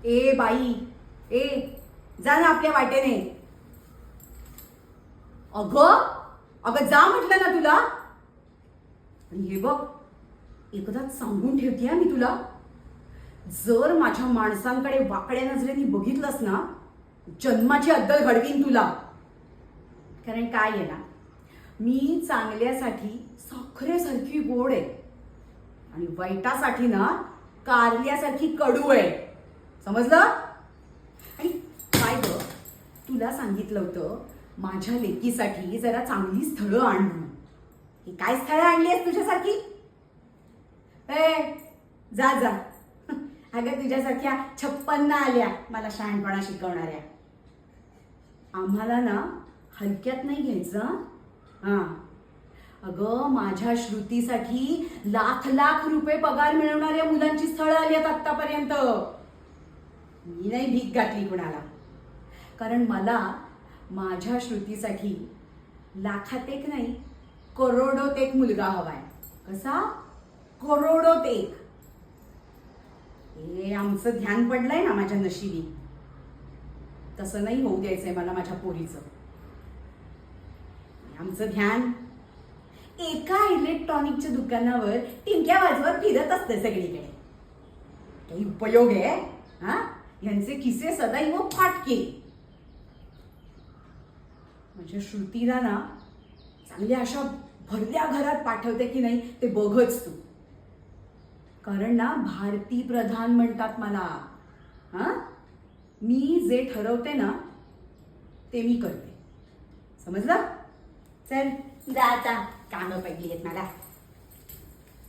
ए बाई, ए जा ना आपल्या वाटेने. अगं अगं जा म्हटलं ना तुला. आणि हे बघ, एकदाच सांगून ठेवतीये मी तुला, जर माझ्या माणसांकडे वाकड्या नजरेने बघितलंस ना, जन्माची अद्दल घडवीन तुला. कारण काय आहे ना, मी चांगल्यासाठी साखरेसारखी गोड आहे आणि वाईटासाठी ना कारल्यासारखी कडू आहे. समजलं? आणि काय ग, तुला सांगितलं होतं माझ्या लेकीसाठी जरा चांगली स्थळं आण म्हणून. ही काय स्थळं आणली आहेस तुझ्यासारखी? ए जा जा. अगं तुझ्यासारख्या 56 आल्या मला शहाणपणा शिकवणाऱ्या. आम्हाला ना हलक्यात नाही घ्यायचं. हा अगं, माझ्या श्रुतीसाठी लाख लाख रुपये पगार मिळवणाऱ्या मुलांची स्थळं आली आहेत आतापर्यंत. मी नाही भीक गाठली कुणाला. कारण मला माझ्या श्रुतीसाठी लाखात एक नाही, करोडोत एक मुलगा हवाय. कसा? करोडोत एक. हे आमचं ध्यान पडलंय ना माझ्या नशिबी. तसं नाही होऊ द्यायचंय मला माझ्या पोरीचं. आमचं ध्यान एका इलेक्ट्रॉनिकच्या दुकानावर टिंक्या वाजवत फिरत असते सगळीकडे. काही उपयोग आहे? हा, यांचे किस्से सदैव फाटके. माझ्या श्रुतीला ना चांगल्या अशा भरल्या घरात पाठवते की नाही ते बघच तू. कारण ना भारती प्रधान म्हणतात मला. हा, मी जे ठरवते ना ते मी करते. समजलं? चल जा आता, कामं पडली आहेत मला.